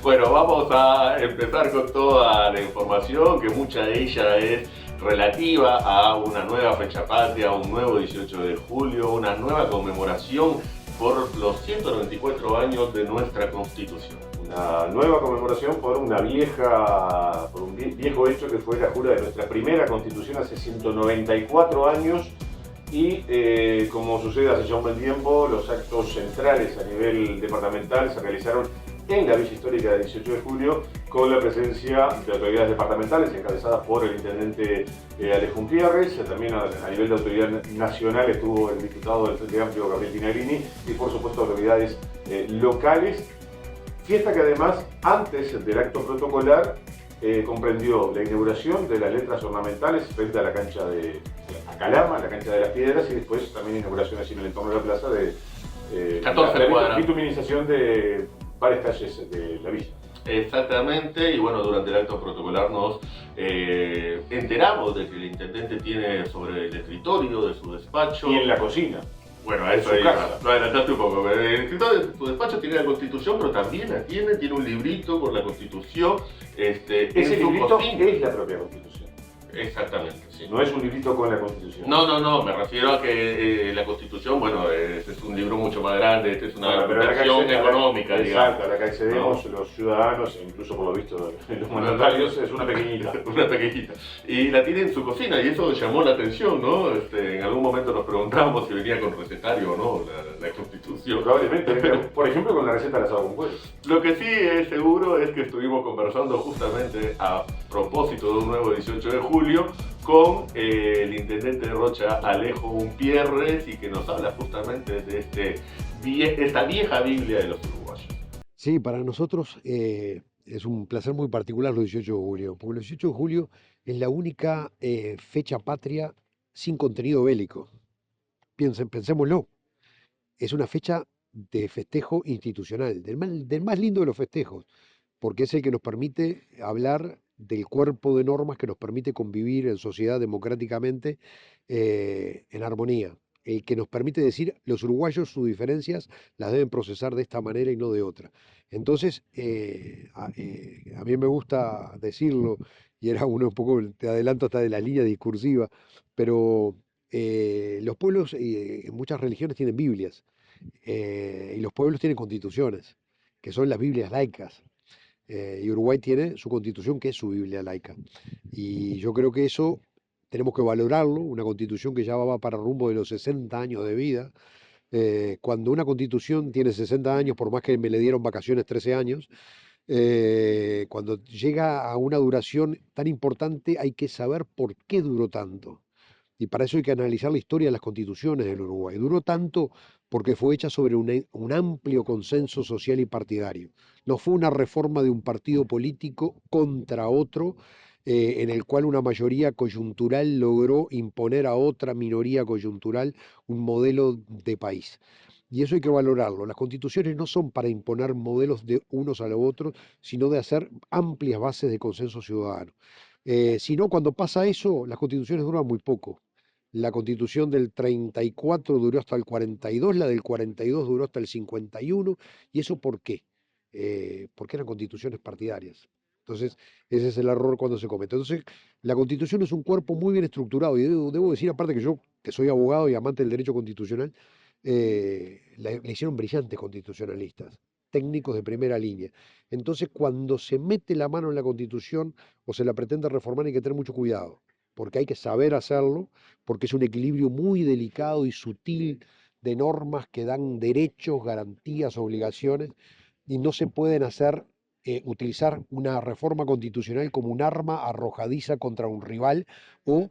Bueno, vamos a empezar con toda la información, que mucha de ella es relativa a una nueva fecha patria, un nuevo 18 de julio, una nueva conmemoración por los 194 años de nuestra Constitución. Una nueva conmemoración por por un viejo hecho que fue la jura de nuestra primera Constitución hace 194 años. Y como sucede hace ya un buen tiempo, los actos centrales a nivel departamental se realizaron en la Villa Histórica del 18 de julio con la presencia de autoridades departamentales encabezadas por el intendente Alejo Umpierres. También a nivel de autoridad nacional estuvo el diputado del Frente Amplio Gabriel Tinagrini y por supuesto autoridades locales. Fiesta que además, antes del acto protocolar, comprendió la inauguración de las letras ornamentales frente a la cancha de Calama, la cancha de las Piedras, y después también inauguración allí en el entorno de la plaza de 14 cuadras. bituminización de varias calles de la villa. Exactamente, y bueno, durante el acto protocolar nos enteramos de que el intendente tiene sobre el escritorio de su despacho. Y en la cocina. Bueno, a eso ahí lo adelantaste un poco. El escritorio de su despacho tiene la Constitución, pero también la tiene un librito con la Constitución. Ese librito es la propia Constitución. Exactamente, sí. No es un librito con la Constitución. No, me refiero a que la Constitución, bueno, es un libro mucho más grande, este es una versión económica, digamos. Exacto, a la que accedemos los ciudadanos, e incluso por lo visto los mandatarios, es una pequeñita. Una pequeñita. Y la tiene en su cocina y eso llamó la atención, ¿no? En algún momento nos preguntábamos si venía con recetario o no la Constitución. Probablemente, por ejemplo, con la receta del asado con pollo. Lo que sí es seguro es que estuvimos conversando justamente a propósito de un nuevo 18 de julio con el intendente de Rocha, Alejo Umpierres, y que nos habla justamente de esta vieja Biblia de los uruguayos. Sí, para nosotros es un placer muy particular los 18 de julio, porque los 18 de julio es la única fecha patria sin contenido bélico. Pensémoslo, es una fecha de festejo institucional, del más lindo de los festejos, porque es el que nos permite hablar del cuerpo de normas que nos permite convivir en sociedad democráticamente en armonía. El que nos permite decir los uruguayos sus diferencias las deben procesar de esta manera y no de otra. Entonces, a mí me gusta decirlo, y era uno un poco, te adelanto hasta de la línea discursiva, pero los pueblos en muchas religiones tienen Biblias y los pueblos tienen constituciones, que son las Biblias laicas. Y Uruguay tiene su constitución, que es su Biblia laica. Y yo creo que eso tenemos que valorarlo, una constitución que ya va para rumbo de los 60 años de vida. Cuando una constitución tiene 60 años, por más que me le dieron vacaciones 13 años, cuando llega a una duración tan importante hay que saber por qué duró tanto. Y para eso hay que analizar la historia de las constituciones del Uruguay. Duró tanto porque fue hecha sobre un amplio consenso social y partidario. No fue una reforma de un partido político contra otro, en el cual una mayoría coyuntural logró imponer a otra minoría coyuntural un modelo de país. Y eso hay que valorarlo. Las constituciones no son para imponer modelos de unos a los otros, sino de hacer amplias bases de consenso ciudadano. Si no, cuando pasa eso, las constituciones duran muy poco. La constitución del 34 duró hasta el 42, la del 42 duró hasta el 51. ¿Y eso por qué? Porque eran constituciones partidarias. Entonces, ese es el error cuando se comete. Entonces, la constitución es un cuerpo muy bien estructurado. Y debo decir, aparte que yo, que soy abogado y amante del derecho constitucional, le hicieron brillantes constitucionalistas, técnicos de primera línea. Entonces, cuando se mete la mano en la constitución o se la pretende reformar, hay que tener mucho cuidado, porque hay que saber hacerlo, porque es un equilibrio muy delicado y sutil de normas que dan derechos, garantías, obligaciones, y no se pueden utilizar una reforma constitucional como un arma arrojadiza contra un rival, o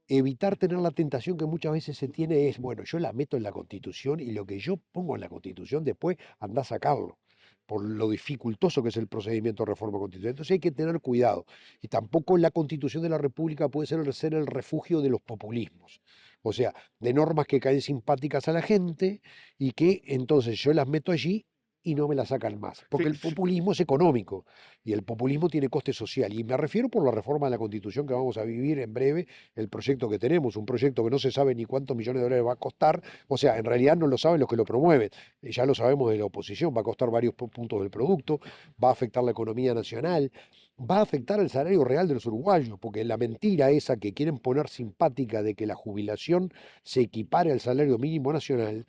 evitar tener la tentación que muchas veces se tiene es, bueno, yo la meto en la Constitución y lo que yo pongo en la Constitución después anda a sacarlo, por lo dificultoso que es el procedimiento de reforma constitucional. Entonces hay que tener cuidado. Y tampoco la Constitución de la República puede ser el refugio de los populismos. O sea, de normas que caen simpáticas a la gente y que entonces yo las meto allí y no me la sacan más. Porque Sí, el populismo es económico y el populismo tiene coste social. Y me refiero por la reforma de la Constitución que vamos a vivir en breve, el proyecto que tenemos, un proyecto que no se sabe ni cuántos millones de dólares va a costar. O sea, en realidad no lo saben los que lo promueven. Ya lo sabemos de la oposición, va a costar varios puntos del producto, va a afectar la economía nacional, va a afectar el salario real de los uruguayos, porque la mentira esa que quieren poner simpática de que la jubilación se equipare al salario mínimo nacional,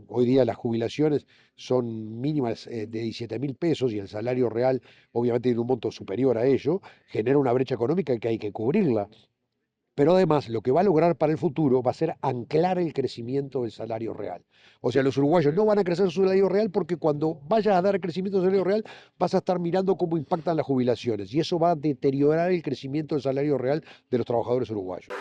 hoy día las jubilaciones son mínimas de 17.000 pesos y el salario real obviamente tiene un monto superior a ello, genera una brecha económica que hay que cubrirla. Pero además lo que va a lograr para el futuro va a ser anclar el crecimiento del salario real. O sea, los uruguayos no van a crecer su salario real porque cuando vayas a dar crecimiento del salario real vas a estar mirando cómo impactan las jubilaciones y eso va a deteriorar el crecimiento del salario real de los trabajadores uruguayos.